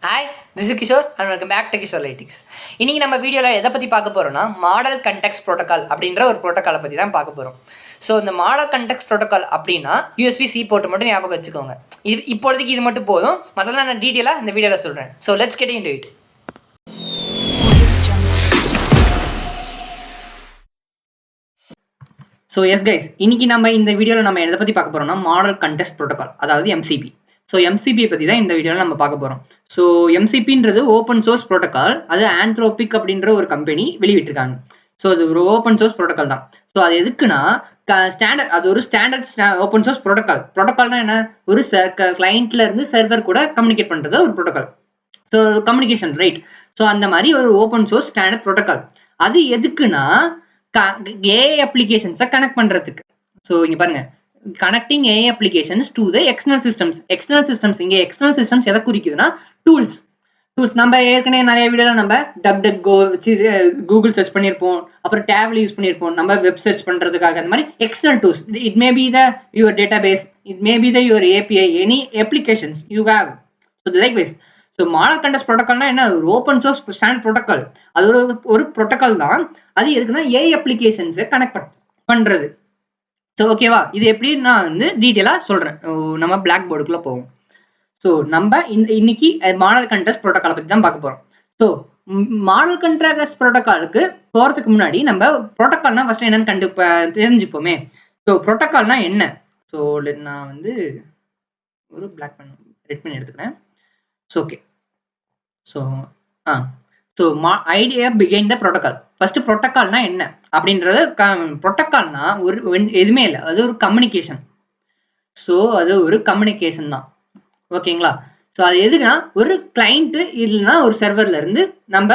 Hi, this is Kishore and welcome back to Kishore Lytics. இன்றைக்கி நம்ம வீடியோவில் எதை பற்றி பார்க்க போகிறோம்னா மாடல் கண்டெக்ஸ்ட் ப்ரோட்டோக்கால் அப்படின்ற ஒரு ப்ரோட்டோக்காலை பற்றி தான் பார்க்க போகிறோம். ஸோ இந்த மாடல் கண்டெக்ஸ்ட் ப்ரோட்டோக்கால் அப்படின்னா USB-C போர்ட் மட்டும் ஞாபகம் வச்சுக்கோங்க. இப்பொழுதுக்கு இது மட்டும் போதும். மற்றெல்லாம் நான் டீட்டெயிலாக இந்த வீடியோவில் சொல்கிறேன். So let's get into it. So yes guys, இன்றைக்கி நம்ம இந்த வீடியோவில் நம்ம எதை பற்றி பார்க்க போகிறோம்னா மாடல் கண்டெக்ஸ்ட் ப்ரோட்டோக்கால், அதாவது MCP. ஸோ MCP பற்றி தான் இந்த வீடியோவில் நம்ம பார்க்க போகிறோம். ஸோ MCPன்றது ஓப்பன் சோர்ஸ் ப்ரோட்டோக்கால். அது ஆந்த்ரோபிக் அப்படின்ற ஒரு கம்பெனி வெளியிட்டிருக்காங்க. ஸோ அது ஒரு ஓப்பன் சோர்ஸ் ப்ரோட்டோக்கால் தான். ஸோ அது எதுக்குன்னா ஸ்டாண்டர்ட், அது ஒரு ஸ்டாண்டர்ட் ஓப்பன் சோர்ஸ் ப்ரோட்டோக்கால். ப்ரோட்டோக்கால்னா என்ன? ஒரு கிளைண்ட்ல இருந்து சர்வர் கூட கம்யூனிகேட் பண்ணுறது ஒரு protocol. So communication right. So அந்த மாதிரி ஒரு ஓப்பன் சோர்ஸ் ஸ்டாண்டர்ட் ப்ரோட்டோக்கால். அது எதுக்குன்னா AI அப்ளிகேஷன்ஸை கனெக்ட் பண்ணுறதுக்கு. ஸோ இங்கே பாருங்க, connecting AI applications to the external systems. External systems, இங்கே எக்ஸ்டர்னல் சிஸ்டம்ஸ் எதை குறிக்குதுன்னா டூல்ஸ். நம்ம ஏற்கனவே நிறைய வீடியோவில் நம்ம DuckDuckGo வச்சு கூகுள் சர்ச் பண்ணியிருப்போம், அப்புறம் டேப்ல யூஸ் பண்ணியிருப்போம் நம்ம வெப் சர்ச் பண்ணுறதுக்காக. அந்த மாதிரி external tools, it may be the your data base, it may be the your API, any applications you have. So likewise. So model context ப்ரோட்டோக்கால்னா என்ன? ஒரு ஓப்பன் சோர்ஸ் ஸ்டாண்டர்ட் ப்ரோட்டோக்கால். அது ஒரு protocol தான். அது எதுக்குன்னா AI அப்ளிகேஷன்ஸை கனெக்ட் பண்ணுறது. So ஓகேவா, இது எப்படி நான் வந்து டீட்டெயிலாக சொல்கிறேன். நம்ம பிளாக் போர்டுக்குள்ளே போவோம். ஸோ நம்ம இன்னைக்கு மாடல் கண்டெக்ஸ்ட் ப்ரோட்டோக்காலை பற்றி தான் பார்க்க போகிறோம். ஸோ மாடல் கண்டெக்ஸ்ட் ப்ரோட்டோக்காலுக்கு போகிறதுக்கு முன்னாடி நம்ம ப்ரோட்டோக்கால்னா ஃபஸ்ட்டு என்னன்னு தெரிஞ்சுப்போமே. ஸோ ப்ரோட்டோக்கால்னா என்ன? ஸோ நான் வந்து ஒரு பிளாக் பென், ரெட் பென் எடுத்துக்கிறேன். So okay. So so idea behind the protocol. First ப்ரோட்டோக்கால்னா என்ன அப்படின்றது, ப்ரோட்டோக்கால்னா ஒரு எதுவுமே இல்லை, அது ஒரு கம்யூனிகேஷன். ஸோ அது ஒரு கம்யூனிகேஷன் தான், ஓகேங்களா? ஸோ அது எதுக்குன்னா ஒரு கிளைண்ட் இல்லைன்னா ஒரு சர்வர்ல இருந்து நம்ம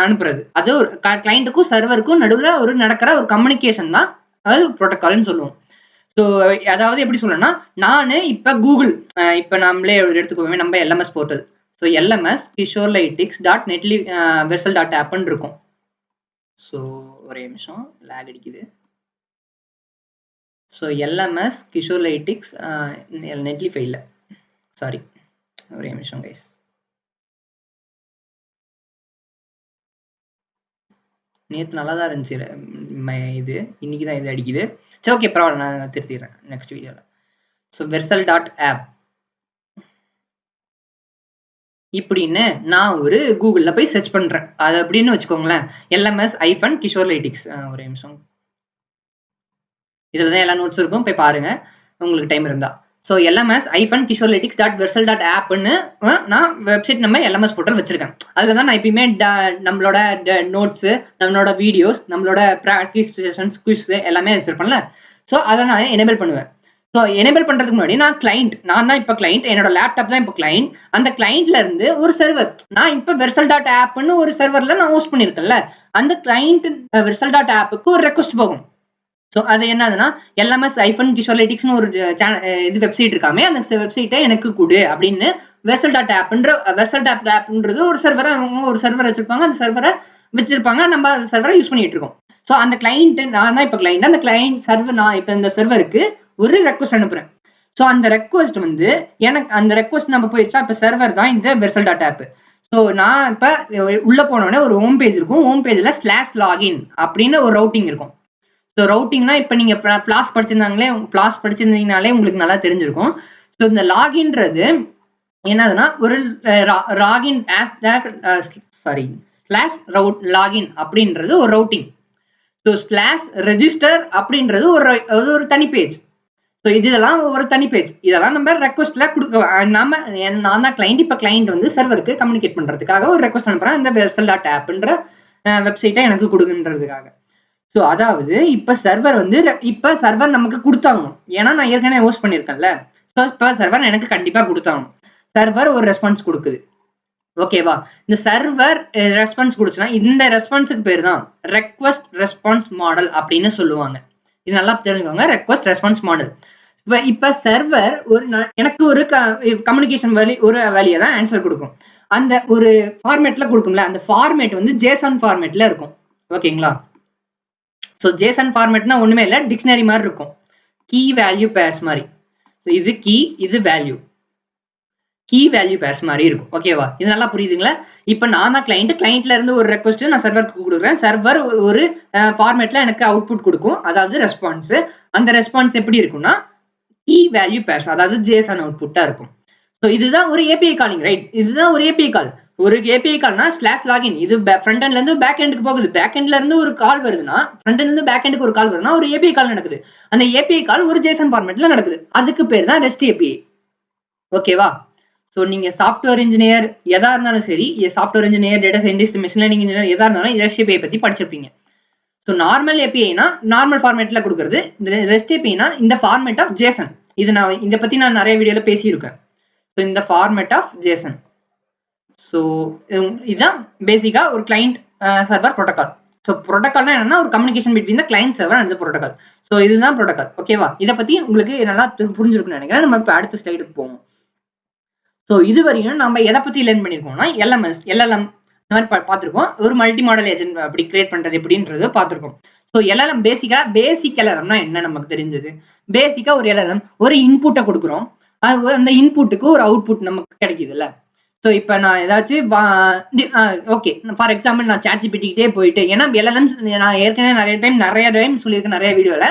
அனுப்புறது. அது ஒரு கிளைண்ட்டுக்கும் சர்வருக்கும் நடுவில் ஒரு நடக்கிற ஒரு கம்யூனிகேஷன் தான் அது ப்ரோட்டோக்கால்னு சொல்லுவோம். ஸோ அதாவது எப்படி சொல்லணும்னா, நான் இப்போ கூகுள், இப்போ நம்மளே எடுத்துக்கோமே, நம்ம LMS portal. So LMS kishorelytics.netlyvessel.app இருக்கும். ஸோ ஒரே நிமிஷம், லேக் அடிக்குது. ஸோ LMS kishorelytics நெட்லி ஃபைல்ல, சாரி ஒரே நிமிஷம் கைஸ். நேற்று நல்லா தான் இருந்துச்சு இது, இன்னைக்கு தான் இது அடிக்குது. சரி ஓகே, பரவாயில்ல, நான் திருத்திடுறேன் நெக்ஸ்ட் வீடியோவில். ஸோ வெர்சல்.app இப்படின்னு நான் ஒரு கூகுளில் போய் சர்ச் பண்ணுறேன். அது அப்படின்னு வச்சுக்கோங்களேன், LMS-kishorelytics. ஒரு நிமிஷம், இதில் தான் எல்லா நோட்ஸ் இருக்கும், போய் பாருங்க உங்களுக்கு டைம் இருந்தா. ஸோ LMS-kishorelytics.versal.appன்னு நான் வெப்சைட் நம்ம LMS போர்ட்டல் வச்சிருக்கேன். அதில் தான் நான் எப்பயுமே நம்மளோட நோட்ஸு, நம்மளோட வீடியோஸ், நம்மளோட ப்ராக்டிஸ் செஷன்ஸ், குவிஸ் எல்லாமே வச்சிருப்பேன்ல. ஸோ அதை நான் எனேபிள் பண்ணுவேன். ஸோ எனேபிள் பண்ணுறதுக்கு முன்னாடி நான் தான் இப்போ கிளைண்ட், என்னோட லேப்டாப் தான் இப்போ கிளைண்ட். அந்த கிளைண்ட்ல இருந்து ஒரு சர்வர், நான் இப்போ versal.appன்னு ஒரு சர்வரில் நான் ஹோஸ்ட் பண்ணியிருக்கேன்ல, அந்த கிளைண்ட் versal.appக்கு ஒரு ரெக்வஸ்ட் போகும். ஸோ அது என்னதுன்னா, LMS-kishorelyticsன்னு ஒரு இது வெப்சைட் இருக்காமே, அந்த வெப்சைட்டை எனக்கு கொடு அப்படின்னு versal.appன்றது ஒரு சர்வரை, ஒரு சர்வர் வச்சிருப்பாங்க. அந்த சர்வரை வச்சிருப்பாங்க, நம்ம சர்வரை யூஸ் பண்ணிட்டு இருக்கோம். ஸோ அந்த கிளைண்ட், நான் தான் இப்போ கிளைண்ட். அந்த கிளைண்ட் சர்வர், நான் இப்போ இந்த சர்வருக்கு ஒரு ரெக்வஸ்ட் அனுப்புறேன். ஸோ அந்த ரெக்வஸ்ட் வந்து எனக்கு, அந்த ரெக்வஸ்ட் நம்ம போயிடுச்சா, இப்போ சர்வர் தான் இந்த versal.app. ஸோ நான் இப்போ உள்ள போனோடனே ஒரு ஹோம் பேஜ் இருக்கும். ஹோம் பேஜ்ல /login அப்படின்னு ஒரு ரவுட்டிங் இருக்கும். ஸோ ரவுட்டிங்னா இப்போ நீங்கள் ஃப்ளாஸ் படிச்சிருந்தீங்கனாலே உங்களுக்கு நல்லா தெரிஞ்சிருக்கும். ஸோ இந்த லாகின்றது என்னதுன்னா, ஒரு லாகின் /லாகின் அப்படின்றது ஒரு ரவுட்டிங். ஸோ /ரெஜிஸ்டர் அப்படின்றது ஒரு தனி பேஜ். ஸோ இதெல்லாம் ஒரு தனி பேஜ். இதெல்லாம் நம்ம ரெக்வஸ்ட்ல நான் தான் கிளைண்ட். இப்போ கிளைண்ட் வந்து சர்வருக்கு கம்யூனிகேட் பண்றதுக்காக ஒரு ரெக்வஸ்ட் அனுப்புறேன், இந்த versal.appன்ற வெப்சைட்டை எனக்கு கொடுக்குன்றதுக்காக. ஸோ அதாவது இப்போ சர்வர் வந்து நமக்கு கொடுத்தாகணும். ஏன்னா நான் ஏற்கனவே ஹோஸ்ட் பண்ணியிருக்கேன்ல. ஸோ இப்போ சர்வர் எனக்கு கண்டிப்பாக கொடுத்தாகணும். சர்வர் ஒரு ரெஸ்பான்ஸ் கொடுக்குது, ஓகேவா? இந்த சர்வர் ரெஸ்பான்ஸ் கொடுச்சுன்னா, இந்த ரெஸ்பான்ஸுக்கு பேர் தான் ரெக்வஸ்ட் ரெஸ்பான்ஸ் மாடல் அப்படின்னு சொல்லுவாங்க. இது நல்லா தெரிஞ்சுக்கோங்க, ரெக்வஸ்ட் ரெஸ்பான்ஸ் மாடல். இப்போ சர்வர் எனக்கு ஒரு கம்யூனிகேஷன் ஒரு வேலையை தான் ஆன்சர் கொடுக்கும். அந்த ஒரு ஃபார்மேட்ல கொடுக்கும்ல, அந்த ஃபார்மேட் வந்து JSON ஃபார்மேட்ல இருக்கும், ஓகேங்களா? ஸோ JSON ஃபார்மேட்னா ஒண்ணுமே இல்லை, டிக்ஷனரி மாதிரி இருக்கும், கீ வேல்யூ பேர்ஸ் மாதிரி. ஸோ இது கீ, இது வேல்யூ. கீ வேல்யூ பேர்ஸ் மாதிரி இருக்கும். ஓகேவா? இது நல்லா புரியுதுங்களா? இப்போ நான் தான் கிளைண்ட்ல இருந்து ஒரு ரெக்வஸ்ட் நான் சர்வருக்கு கொடுக்குறேன். சர்வர் ஒரு ஃபார்மேட்ல எனக்கு அவுட்புட் கொடுக்கும், அதாவது ரெஸ்பான்ஸ். அந்த ரெஸ்பான்ஸ் எப்படி இருக்கும்னா கீ வேல்யூ பேர்ஸ், அதாவது ஜேசன் அவுட்புட்டா இருக்கும். ஸோ இதுதான் ஒரு ஏபிஐ காலிங், ரைட்? இதுதான் ஒரு ஏபிஐ கால். ஒரு ஏபிஐ கால்னா ஸ்லாஷ் லாகின். இது ஃப்ரண்ட் எண்ட்ல இருந்து பேக் எண்டுக்கு போகுது. பேக் எண்ட்ல இருந்து ஒரு கால் வருதுன்னா, ஃப்ரண்ட் எண்ட்ல இருந்து பேக் எண்டுக்கு ஒரு கால் வருதுன்னா ஒரு ஏபிஐ கால் நடக்குது. அந்த ஏபிஐ கால் ஒரு ஜேசன் ஃபார்மேட்ல நடக்குது. அதுக்கு பேர் தான் ரெஸ்ட் ஏபிஐ. ஓகேவா? ஸோ நீங்க சாஃப்ட்வேர் இன்ஜினியர் எதா இருந்தாலும் சரி, software engineer, data scientist, machine learning engineer எதா இருந்தாலும் ரெஸ்ட் ஏபிஐ பத்தி படிச்சிருப்பீங்க. ஸோ நார்மல் ஏபிஐனா நார்மல் ஃபார்மேட்ல கொடுக்குறது. ரெஸ்ட் ஏபிஐனா இந்த ஃபார்மேட் ஆஃப் ஜேசன். இது நான் இதை பத்தி நான் நிறைய வீடியோல பேசியிருக்கேன். ஸோ இந்த ஃபார்மேட் ஆஃப் ஜேசன். ஸோ இதுதான் பேசிக்கா ஒரு கிளைண்ட் சர்வர் ப்ரோட்டோகால். ஸோ ப்ரோட்டோகால்னா என்னன்னா ஒரு communication between the client server and protocol. So இதுதான் ப்ரோட்டோகால். ஓகேவா? இதை பத்தி உங்களுக்கு நல்லா புரிஞ்சிருக்குன்னு நினைக்கிறேன். நம்ம இப்போ அடுத்த ஸ்லைடுக்கு போவோம். ஸோ இது வரையும் நம்ம எதை பத்தி லேர்ன் பண்ணிருக்கோம்னா எல்எம்எஸ், எல்எல்எம் இந்த மாதிரி பார்த்துருக்கோம். ஒரு மல்டி மாடல் ஏஜென்ட் அப்படி கிரியேட் பண்றது எப்படின்றது பார்த்துருக்கோம். ஸோ எல்எல்எம் பேசிக் எல்எல்எம்னா என்ன நமக்கு தெரிஞ்சது? பேசிக்கா ஒரு எல்எல்எம் ஒரு இன்புட்டை கொடுக்குறோம். அந்த இன்புட்டுக்கு ஒரு அவுட்புட் நமக்கு கிடைக்குதுல்ல. ஸோ இப்போ நான் ஏதாச்சும் ஓகே, ஃபார் எக்ஸாம்பிள் நான் சாட்ஜிபிட்டிக்கிட்டே போயிட்டு, ஏன்னா எல்எல்எம்ஸ் நான் ஏற்கனவே நிறைய டைம் சொல்லியிருக்கேன் நிறைய வீடியோல.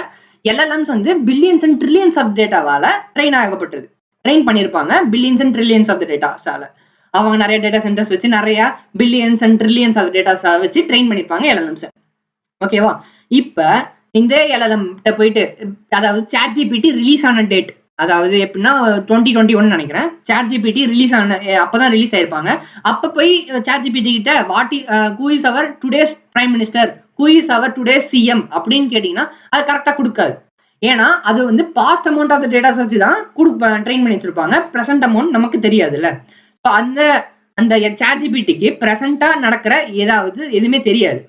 எல்எல்எம்ஸ் வந்து பில்லியன்ஸ் அண்ட் ட்ரில்லியன்ஸ் ஆஃப் டேட்டாவால ட்ரெயின் ஆகப்பட்டது. ட்ரெயின் பண்ணியிருப்பாங்க பில்லியன்ஸ் அண்ட் ட்ரில்லியன்ஸ் ஆஃப் டேட்டாஸால. அவங்க நிறைய டேட்டா சென்டர்ஸ் வச்சு நிறைய billions and trillions of datas வச்சு ட்ரெயின் பண்ணியிருப்பாங்க எல்எல்எம்ஸ். ஓகேவா? இப்போ இந்த எல்எல்எம் போயிட்டு, அதாவது சாட்ஜிபிட்டி ரிலீஸ் ஆன டேட், அதாவது எப்படின்னா 2021 நினைக்கிறேன் சாட்ஜிபிட்டி ரிலீஸ் ஆன, அப்பதான் ரிலீஸ் ஆயிருப்பாங்க. அப்ப போய் சாட்ஜிபிட்டி கிட்ட who is our today's prime minister, who is our today's CM அப்படின்னு கேட்டீங்கன்னா அது கரெக்டா கொடுக்காது. ஏன்னா அது வந்து பாஸ்ட் அமௌண்ட் ஆஃப் டேட்டாஸ் வச்சு தான் ட்ரெயின் பண்ணி வச்சிருப்பாங்க. ப்ரெசென்ட் அமௌண்ட் நமக்கு தெரியாதுல்ல. ஸோ அந்த சாட்ஜிபிட்டிக்கு ப்ரெசென்ட்டா நடக்கிற ஏதாவது எதுவுமே தெரியாது,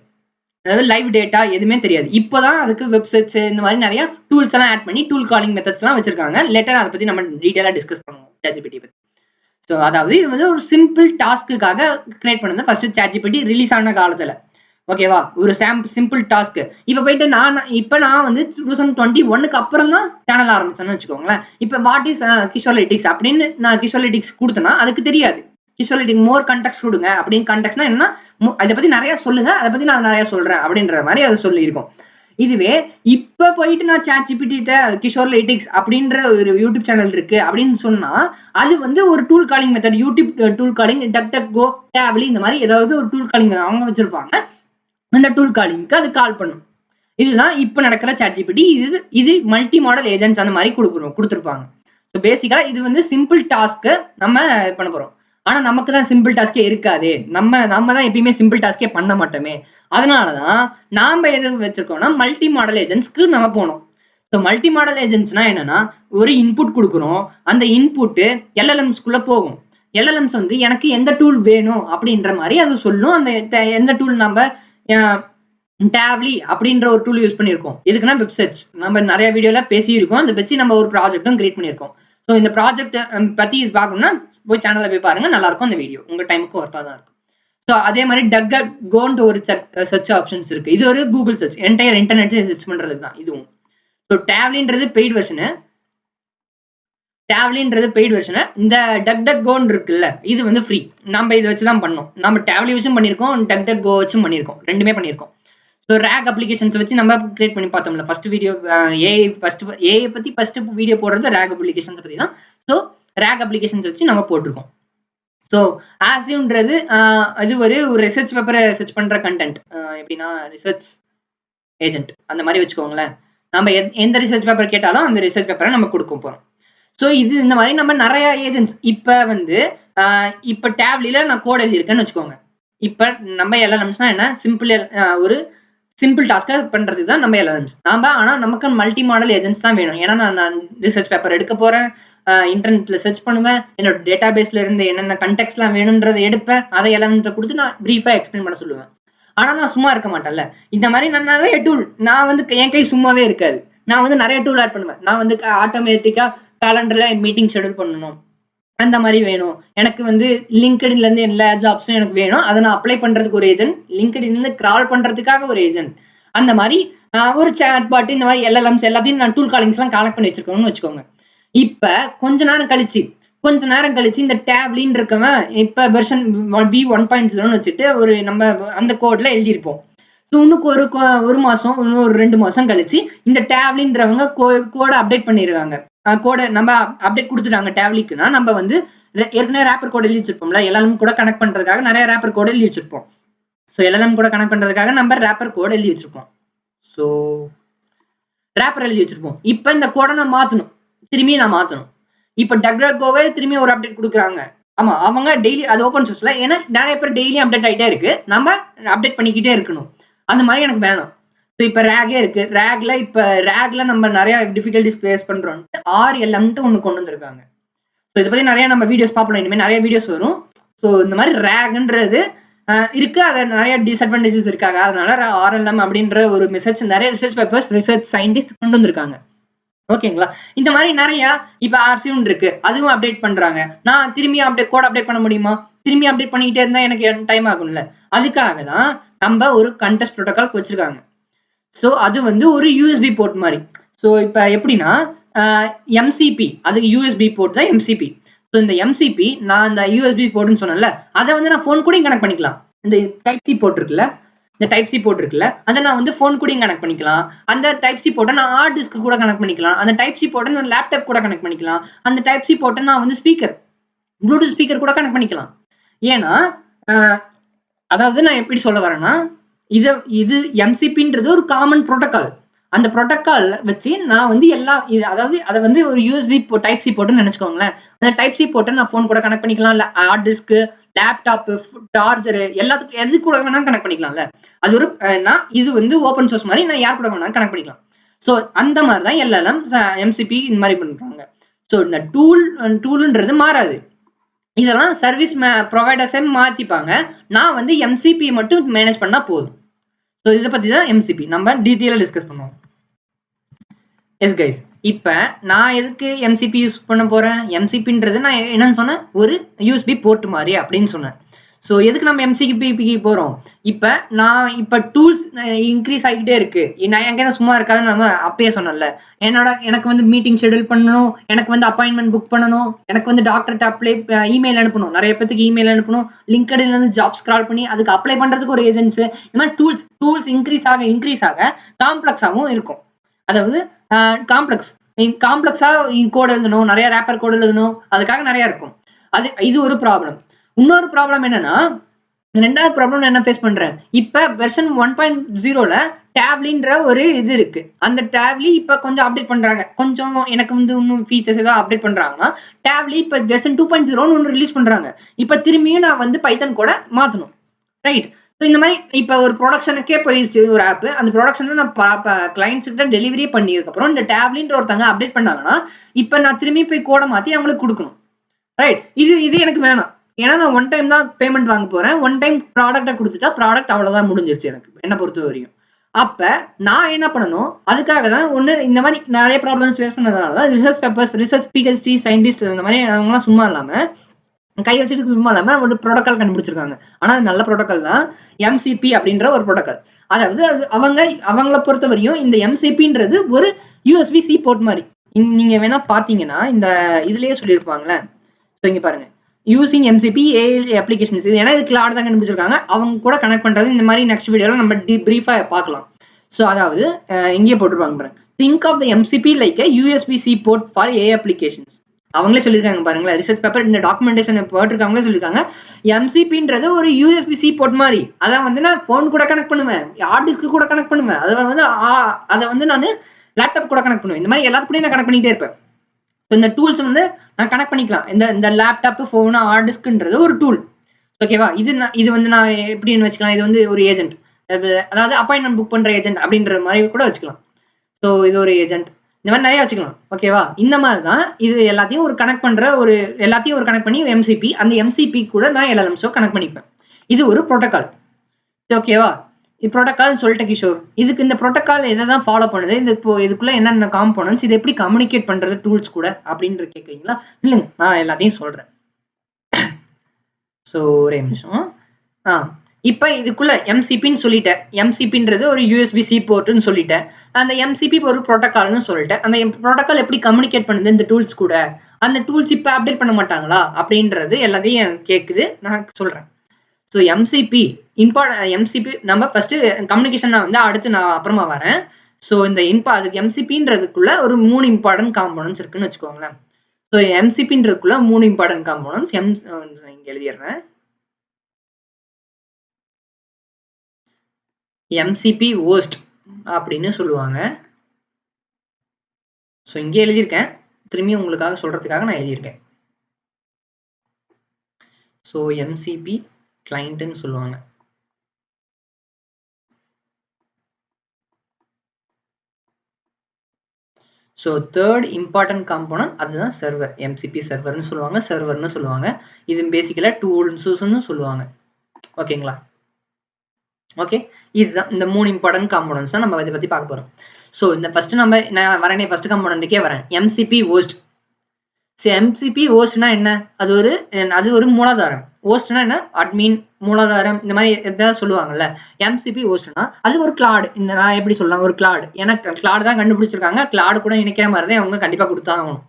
அதாவது லைவ் டேட்டா எதுவுமே தெரியாது. இப்போதான் அதுக்கு வெப் சர்ச் இந்த மாதிரி நிறைய டூல்ஸ் எல்லாம் ஆட் பண்ணி டூல் காலிங் மெத்தட்ஸ் எல்லாம் வச்சிருக்காங்க. லேட்டர் அதை பத்தி நம்ம டீடைலா டிஸ்கஸ் பண்ணுவோம் சாட்ஜிபிட்டி பத்தி. ஸோ அதாவது இது வந்து ஒரு சிம்பிள் டாஸ்க்குக்காக கிரியேட் பண்ணது ஃபர்ஸ்ட் சாட்ஜிபிட்டி ரிலீஸ் ஆன காலத்துல. ஓகேவா? ஒரு சிம்பிள் டாஸ்க். இப்போ போயிட்டு நான் வந்து 2021 அப்புறம் தான் சேனல் ஆரம்பிச்சேன்னு வச்சுக்கோங்களேன். இப்போ வாட் இஸ் கிஷோலிட்டிக்ஸ் அப்படின்னு நான் கிஷோலிட்டிக்ஸ் கொடுத்தேன்னா அதுக்கு தெரியாது. கிஷோலிட்டிக் மோர் கண்டெக்ஸ்ட் கொடுங்க அப்படின்னு. கண்டெக்ஸ்ட்னா என்னன்னா அதை பத்தி நிறைய சொல்லுங்க, அதை பத்தி நான் நிறைய சொல்றேன் அப்படின்ற மாதிரி அதை சொல்லியிருக்கோம். இதுவே இப்ப போயிட்டு நான் சாட்ஜிபிட்ட கிஷோர்லிட்டிக்ஸ் அப்படின்ற ஒரு யூடியூப் சேனல் இருக்கு அப்படின்னு சொன்னா அது வந்து ஒரு tool calling method, YouTube tool calling, DuckDuckGo, Tavily இந்த மாதிரி ஏதாவது ஒரு டூல் காலிங் அவங்க வச்சிருப்பாங்க. அந்த டூல் காலிங்க்கு அது கால் பண்ணும். இதுதான் இப்ப நடக்கிற சாட்ஜிபிட்டி. இது மல்டி மாடல் ஏஜென்ட்ஸ் அந்த மாதிரி கொடுத்துருப்பாங்க. ஸோ பேசிக்கா இது வந்து சிம்பிள் டாஸ்க்கு நம்ம பண்ண போறோம். ஆனா நமக்கு தான் சிம்பிள் டாஸ்கே இருக்காது. நம்ம தான் எப்பயுமே சிம்பிள் டாஸ்கே பண்ண மாட்டோமே. அதனாலதான் நாம எது வச்சிருக்கோம்னா மல்டி மாடல் ஏஜென்ட்ஸ்க்கு நம்ம போனோம். ஸோ மல்டி மாடல் ஏஜென்ட்ஸ்னா என்னன்னா ஒரு இன்புட் கொடுக்குறோம், அந்த இன்புட் எல்எல்எம்ஸ்குள்ள போகும். எல்எல்எம்ஸ் வந்து எனக்கு எந்த டூல் வேணும் அப்படின்ற மாதிரி அது சொல்லும். அந்த எந்த டூல் நம்ம டேப்லி அப்படின்ற ஒரு டூல் யூஸ் பண்ணியிருக்கோம். எதுக்குன்னா வெப் சர்ச். நம்ம நிறைய வீடியோல பேசியிருக்கோம். அதை வச்சு நம்ம ஒரு ப்ராஜெக்டும் கிரியேட் பண்ணியிருக்கோம். ஸோ இந்த ப்ராஜெக்ட் பத்தி பார்க்கணும்னா போய் சேனல்ல போய் பாருங்க, நல்லா இருக்கும். அந்த வீடியோ உங்க டைமுக்கு ஒர்த்தா தான் இருக்கும். ஸோ அதே மாதிரி டக்டக்கோன்ற ஒரு சர்ச் ஆப்ஷன்ஸ் இருக்கு. இது ஒரு Google search, entire internet search பண்றதுக்கு தான் இதுவும். ஸோ டேப்லின்றது பெய்ட் வெர்ஷனு. இந்த டக்டக்கோன்னு இருக்குல்ல, இது வந்து ஃப்ரீ. நம்ம இதை வச்சு தான் பண்ணோம். நம்ம டேப்லி வச்சும் பண்ணியிருக்கோம், டக்டக்கோ வச்சும் பண்ணியிருக்கோம், ரெண்டுமே பண்ணியிருக்கோம். ஸோ ரேக் அப்ளிகேஷன்ஸ் வச்சு நம்ம கிரியேட் பண்ணி பார்த்தோம்ல ஃபர்ஸ்ட் வீடியோ. ஏஐ பத்தி ஃபர்ஸ்ட் வீடியோ போடுறது ரேக் அப்ளிகேஷன்ஸ் பத்தி தான். ஸோ ரேக் அப்ளிகேஷன்ஸ் வச்சு நம்ம போட்டிருக்கோம். ஸோ ஆசிவ்ன்றது அது ஒரு ரிசர்ச் பேப்பரை சர்ச் பண்ற கண்டென்ட். எப்படின்னா ரிசர்ச் ஏஜென்ட் அந்த மாதிரி வச்சுக்கோங்களேன். நம்ம எந்த ரிசர்ச் பேப்பர் கேட்டாலும் அந்த ரிசர்ச் பேப்பரை நம்ம கொடுக்க போறோம். ஸோ இது இந்த மாதிரி நம்ம நிறைய ஏஜென்ட்ஸ் இப்போ வந்து இப்போ டேப்லில நான் கோட் எழுதியிருக்கேன்னு வச்சுக்கோங்க. இப்போ நம்ம எல்எல்எம்ஸ்னா என்ன, ஒரு சிம்பிள் டாஸ்கா பண்றதுக்கு தான் நம்ம எல்எல்எம்ஸ். ஆனா நமக்கு மல்டி மாடல் ஏஜென்ட்ஸ் தான் வேணும். ஏன்னா நான் ரிசர்ச் பேப்பர் எடுக்க போறேன், இன்டர்நெட்ல சர்ச் பண்ணுவேன், என்னோட டேட்டா பேஸ்ல இருந்து என்னென்ன கண்டெக்ஸ்ட்லாம் வேணும்ன்றதை எடுப்பேன், அதை எல்எல்எம்ல கொடுத்து நான் பிரீஃபா எக்ஸ்பிளைன் பண்ண சொல்லுவேன். ஆனா நான் சும்மா இருக்க மாட்டேன்ல. இந்த மாதிரி நான் நிறைய டூல், நான் வந்து என் கை சும்மாவே இருக்காது. நான் வந்து நிறைய டூல் ஆட் பண்ணுவேன். நான் வந்து ஆட்டோமேட்டிக்கா கேலண்டர்ல மீட்டிங் ஷெடியூல் பண்ணணும், அந்த மாதிரி வேணும். எனக்கு வந்து லிங்க்டின்ல இருந்து எல்லா ஜாப்ஸும் எனக்கு வேணும், அதை நான் அப்ளை பண்றதுக்கு ஒரு ஏஜென்ட், லிங்க்டின்ல இருந்து கிரால் பண்றதுக்காக ஒரு ஏஜென்ட், அந்த மாதிரி ஒரு சாட் பாட், இந்த மாதிரி எல்எல்எம்ஸ் எல்லாத்தையும் நான் டூல் காலிங்ஸ் எல்லாம் கனெக்ட் பண்ணி வச்சிருக்கோம்னு வச்சுக்கோங்க. இப்ப கொஞ்ச நேரம் கழிச்சு கொஞ்ச நேரம் கழிச்சு இந்த டேப்லின்னு இருக்கவன் இப்ப வெர்ஷன் v1.0 வச்சுட்டு ஒரு நம்ம அந்த கோட்ல எழுதியிருப்போம். ஸோ இன்னும் ஒரு மாசம் இன்னும் ஒரு 2 மாசம் கழிச்சு இந்த டேப்லின்றவங்க கோடை அப்டேட் பண்ணிருக்காங்க. கோடை நம்ம அப்டேட் கொடுத்துட்டாங்க டேப்லிக்குன்னா நம்ம வந்து ஏற்கனவே ரேப்பர் கோட் எழுதி வச்சிருப்போம்ல, எல்எல்எம் கூட கனெக்ட் பண்றதுக்காக நிறைய ரேப்பர் கோட் எழுதி வச்சிருப்போம். ஸோ எல்எல்எம் கூட கனெக்ட் பண்றதுக்காக நம்ம ரேப்பர் கோட் எழுதி வச்சிருப்போம். ஸோ ரேப்பர் எழுதி வச்சிருப்போம். இப்ப இந்த கோடை நான் மாத்தணும், திரும்பி நான் மாத்தணும். இப்ப டக்ரகோவே திரும்பி ஒரு அப்டேட் கொடுக்குறாங்க. ஆமா, அவங்க டெய்லி அது ஓப்பன் சோர்ஸ்ல, ஏன்னா நிறைய பேர் டெய்லி அப்டேட் ஆகிட்டே இருக்கு, நம்ம அப்டேட் பண்ணிக்கிட்டே இருக்கணும். அந்த மாதிரி எனக்கு வேணும். ஸோ இப்போ ரேகே இருக்கு, ரேக்ல நம்ம நிறைய டிஃபிகல்டிஸ் ஃபேஸ் பண்றோம். RLMன்ட்டு ஒன்று கொண்டு வந்திருக்காங்க. ஸோ இதை பத்தி நிறைய நம்ம வீடியோஸ் பார்ப்போம், இனிமேல் நிறைய வீடியோஸ் வரும். ஸோ இந்த மாதிரி ரேக்ன்றது இருக்கு, அது நிறைய டிஸ்அட்வான்டேஜஸ் இருக்காங்க. அதனால RLM அப்படின்ற ஒரு மெசேஜ் நிறைய ரிசர்ச் பேப்பர்ஸ் ரிசர்ச் சயின்டிஸ்ட் கொண்டு வந்திருக்காங்க. ஓகேங்களா? இந்த மாதிரி நிறைய இப்ப RCU இருக்கு, அதுவும் அப்டேட் பண்றாங்க. நான் திரும்பி கோட் அப்டேட் பண்ண முடியுமா? திரும்பி அப்டேட் பண்ணிக்கிட்டே இருந்தா எனக்கு டைம் ஆகும்ல. அதுக்காக தான் நம்ம ஒரு கண்டெஸ்ட் ப்ரோட்டோகால் வச்சிருக்காங்க. ஸோ அது வந்து ஒரு USB போர்ட் மாதிரி. ஸோ இப்ப எப்படின்னா MCP, அது USB போர்ட் தான் MCP. ஸோ இந்த MCP நான் இந்த USB போர்ட்னு சொன்னேன்ல, அதை வந்து நான் ஃபோன் கூட கனெக்ட் பண்ணிக்கலாம். இந்த டைப் சி போர்ட் இருக்குல்ல, இந்த டைப் சி போர்ட் இருக்குல்ல, அதை நான் வந்து ஃபோன் கூட கனெக்ட் பண்ணிக்கலாம். அந்த டைப் சி போர்ட்டை நான் ஹார்ட் டிஸ்க் கூட கனெக்ட் பண்ணிக்கலாம். அந்த டைப் சி போர்ட்டை நான் லேப்டாப் கூட கனெக்ட் பண்ணிக்கலாம். அந்த டைப் சி போர்ட்டை நான் வந்து ஸ்பீக்கர், ப்ளூடூத் ஸ்பீக்கர் கூட கனெக்ட் பண்ணிக்கலாம். ஏன்னா அதாவது நான் எப்படி சொல்ல வரேன்னா, இது MCPன்றது ஒரு காமன் ப்ரோட்டோகால். அந்த ப்ரோட்டோகால் வச்சு நான் வந்து அதாவது அதை வந்து ஒரு USB டைப் சி போர்ட்னு நினைச்சுக்கோங்களேன். அந்த டைப் சி போர்ட்டை நான் ஃபோன் கூட கனெக்ட் பண்ணிக்கலாம், இல்லை ஹார்ட் டிஸ்க், லேப்டாப், சார்ஜர், எல்லாத்துக்கும் எது கூட வேணாலும் கனெக்ட் பண்ணிக்கலாம்ல. அது ஒரு இது வந்து ஓப்பன் சோர்ஸ் மாதிரி, நான் யார் கூட வேணாலும் கனெக்ட் பண்ணிக்கலாம். ஸோ அந்த மாதிரி தான் LLM MCP இந்த மாதிரி பண்றாங்க. ஸோ இந்த டூல்ன்றது மாறாது. இதெல்லாம் சர்வீஸ் ப்ரொவைடர்ஸே மாத்திப்பாங்க. நான் வந்து MCP மட்டும் மேனேஜ் பண்ணா போதும். ஸோ இதை பத்தி தான் MCP நம்ம டீட்டெயிலாக டிஸ்கஸ் பண்ணுவோம். எஸ் கைஸ், இப்போ நான் எதுக்கு MCP யூஸ் பண்ண போறேன்? MCPன்றது நான் என்னன்னு சொன்னேன், ஒரு USB போர்ட் மாதிரி அப்படின்னு சொன்னேன். ஸோ எதுக்கு நம்ம MCPக்கு போறோம்? இப்போ டூல்ஸ் இன்க்ரீஸ் ஆகிட்டே இருக்கு. நான் எங்கே சும்மா இருக்காதுன்னு நான் தான் அப்பயே சொன்னேன்ல. எனக்கு வந்து மீட்டிங் ஷெடியூல் பண்ணணும், எனக்கு வந்து அப்பாயின்மெண்ட் புக் பண்ணணும், எனக்கு வந்து டாக்டர்கிட்ட அப்ளை இமெயில் அனுப்பணும், நிறைய பேருக்கு இமெயில் அனுப்பணும், லிங்க்டின்ல இருந்து ஜாப் ஸ்க்ரால் பண்ணி அதுக்கு அப்ளை பண்றதுக்கு ஒரு ஏஜென்சி. இந்த மாதிரி டூல்ஸ் இன்க்ரீஸ் ஆக காம்ப்ளெக்ஸாகவும் இருக்கும். அதாவது காம்ப்ளெக்ஸா கோட் எழுதணும், நிறைய ரேப்பர் கோட் எழுதணும், அதுக்காக நிறைய இருக்கும். இது ஒரு ப்ராப்ளம். இன்னொரு ப்ராப்ளம் என்னன்னா, ரெண்டாவது ப்ராப்ளம் என்ன ஃபேஸ் பண்றேன், இப்ப வெர்ஷன் 1.0ல டேப்லின்ற ஒரு இது இருக்கு. அந்த டேப்லி இப்ப கொஞ்சம் அப்டேட் பண்றாங்க. கொஞ்சம் எனக்கு வந்து இன்னும் ஃபீச்சர்ஸ் ஏதாவது அப்டேட் பண்றாங்கன்னா, டேப்லி இப்ப வெர்ஷன் 2.0ன்னு ஒன்று ரிலீஸ் பண்றாங்க. இப்ப திரும்பியும் நான் வந்து பைத்தன் கூட மாத்தணும், ரைட்? ஸோ இந்த மாதிரி இப்போ ஒரு ப்ரொடக்ஷனுக்கே போயிடுச்சு ஒரு ஆப். அந்த ப்ரொடக்ஷனை நான் கிளைண்ட்ஸ் கிட்ட டெலிவரி பண்ணியதுக்கப்புறம் இந்த டேப்லின்ற ஒருத்தங்க அப்டேட் பண்ணாங்கன்னா, இப்போ நான் திரும்பி போய் கோடை மாற்றி அவங்களுக்கு கொடுக்கணும், ரைட்? இது எனக்கு வேணாம். ஏன்னா நான் ஒன் டைம் தான் பேமெண்ட் வாங்க போறேன். ஒன் டைம் ப்ராடக்டை கொடுத்துட்டா ப்ராடக்ட் அவ்வளோதான் முடிஞ்சிருச்சு எனக்கு, என்னை பொறுத்த வரையும். அப்போ நான் என்ன பண்ணணும், அதுக்காக தான் ஒன்று இந்த மாதிரி நிறைய ப்ராப்ளம்ஸ் ஃபேஸ் பண்ணதுனால தான் research papers, research PhD scientist இந்த மாதிரி அவங்களாம் சும்மா இல்லாமல் கை வச்சுட்டு சும்மா இல்லாமல் ஒரு ப்ரோட்டோக்கால் கண்டுபிடிச்சிருக்காங்க. ஆனால் அது நல்ல ப்ரோட்டோக்கால் தான், MCP அப்படின்ற ஒரு ப்ரோட்டோக்கால். அதாவது அவங்கள பொறுத்த வரையும் இந்த MCPன்றது ஒரு USB-C போர்ட் மாதிரி. நீங்க வேணா பார்த்தீங்கன்னா இந்த இதுலயே சொல்லியிருப்பாங்களே. ஸோ இங்கே பாருங்க, யூசிங் MCP AI அப்ளிகேஷன்ஸ். இது ஏன்னா இது கிளாட் தான் கண்டுபிடிச்சிருக்காங்க. அவங்க கூட கனெக்ட் பண்றது இந்த மாதிரி நெக்ஸ்ட் வீடியோவில் நம்ம பிரீஃபாக பார்க்கலாம். ஸோ அதாவது இங்கேயே போட்டுருப்பாங்க பாருங்க, think of the MCP like USB-C port for AI applications. அவங்களே சொல்லியிருக்காங்க பாருங்களேன், ரிசர்ச் பேப்பர் இந்த டாக்குமெண்டேஷன் போட்டிருக்காங்களே சொல்லியிருக்காங்க, MCPன்றது ஒரு USB-C போர்ட் மாதிரி. அதை வந்து நான் ஃபோன் கூட கனெக்ட் பண்ணுவேன், ஹார்ட் டிஸ்க்கு கூட கனெக்ட் பண்ணுவேன், அதை வந்து நான் லேப்டாப் கூட கனெக்ட் பண்ணுவேன். இந்த மாதிரி எல்லாத்துக்கூடயும் நான் கனெக்ட் பண்ணிக்கிட்டே இருப்பேன். ஸோ இந்த டூல்ஸ் வந்து நான் கனெக்ட் பண்ணிக்கலாம். இந்த லேப்டாப், ஃபோனு, ஹார்ட் டிஸ்க்ன்றது ஒரு டூல், ஓகேவா? இது வந்து நான் எப்படின்னு வச்சுக்கலாம், இது வந்து ஒரு ஏஜென்ட், அதாவது அப்பாயின்மெண்ட் புக் பண்ற ஏஜென்ட் அப்படின்ற மாதிரி கூட வச்சுக்கலாம். ஸோ இது ஒரு ஏஜென்ட், இந்த மாதிரி நிறைய வச்சுக்கலாம், ஓகேவா? இந்த மாதிரி தான் இது எல்லாத்தையும் ஒரு கனெக்ட் பண்ணி MCP, அந்த MCP கூட நான் LLMஸோ கனெக்ட் பண்ணிப்பேன். இது ஒரு ப்ரோட்டோகால், ஓகேவா? இது ப்ரோட்டோகால் சொல்லிட்டு கிஷோர், இதுக்கு இந்த ப்ரோட்டோகால் எதை தான் ஃபாலோ பண்ணுது, இதுக்குள்ள என்னென்ன காம்போனன்ட்ஸ், இது எப்படி கம்யூனிகேட் பண்றது டூல்ஸ் கூட அப்படின்ற கேட்குறீங்களா? இல்லைங்க, நான் எல்லாத்தையும் சொல்றேன். ஸோ ஒரே நிமிஷம். இப்போ இதுக்குள்ள எம்சிபின்னு சொல்லிட்டேன். எம்சிபின்றது ஒரு யூஎஸ்பி-சி போர்ட்னு சொல்லிட்டேன். அந்த எம்சிபி ஒரு புரோட்டோகால்னு சொல்லிட்டேன். அந்த புரோட்டோகால் எப்படி கம்யூனிகேட் பண்ணுது இந்த டூல்ஸ் கூட? அந்த டூல்ஸ் இப்போ அப்டேட் பண்ண மாட்டாங்களா? அப்படின்றது எல்லாத்தையும் கேட்குது. நான் சொல்றேன். ஸோ எம்சிபி எம்சிபி நம்ம ஃபர்ஸ்ட் கம்யூனிகேஷன் வந்து அடுத்து நான் அப்புறமா வரேன். ஸோ இந்த அதுக்கு எம்சிபின்றதுக்குள்ள ஒரு 3 இம்பார்ட்டன்ட் காம்போனன்ட்ஸ் இருக்குன்னு வச்சுக்கோங்களேன். ஸோ எம்சிபின்றதுக்குள்ள 3 இம்பார்ட்டன்ட் காம்போனன்ட்ஸ் இங்க எழுதிடுறேன். எம்சிபி ஹோஸ்ட் அப்படின்னு சொல்லுவாங்க. ஸோ இங்கே எழுதியிருக்கேன். திரும்பி உங்களுக்காக சொல்றதுக்காக நான் எழுதியிருக்கேன். ஸோ எம்சிபி கிளைண்ட்னு சொல்லுவாங்க. ஸோ தேர்ட் இம்பார்ட்டன்ட் காம்போனன்ட் அதுதான் சர்வர். எம்சிபி சர்வர்னு சொல்லுவாங்க, சர்வர்னு சொல்லுவாங்க. இது பேசிக்கலா டூல்ஸ்னு சொல்லுவாங்க. ஓகேங்களா? ஓகே, இதுதான் இந்த 3 இம்பார்ட்டன்ட் காம்போனன்ட்ஸ் தான் நம்ம இதை பத்தி பார்க்க போறோம். ஸோ இந்த ஃபர்ஸ்ட் நான் வரேனே ஃபர்ஸ்ட் காம்போனன்ட்டுக்கே வரேன். MCB host. எம்சிபி ஹோஸ்ட்னா என்ன? அது ஒரு மூலாதாரம். ஹோஸ்ட்னா என்ன? அட்மின், மூலாதாரம் இந்த மாதிரி எதாவது சொல்லுவாங்கல்ல. எம்சிபி ஹோஸ்ட்னா அது ஒரு கிளாட். நான் எப்படி சொல்லலாம்? ஒரு கிளாட். ஏன்னா கிளாட் தான் கண்டுபிடிச்சிருக்காங்க. கிளாட் கூட இணைக்கிற மாதிரி தான் அவங்க கண்டிப்பா கொடுத்தாகணும்.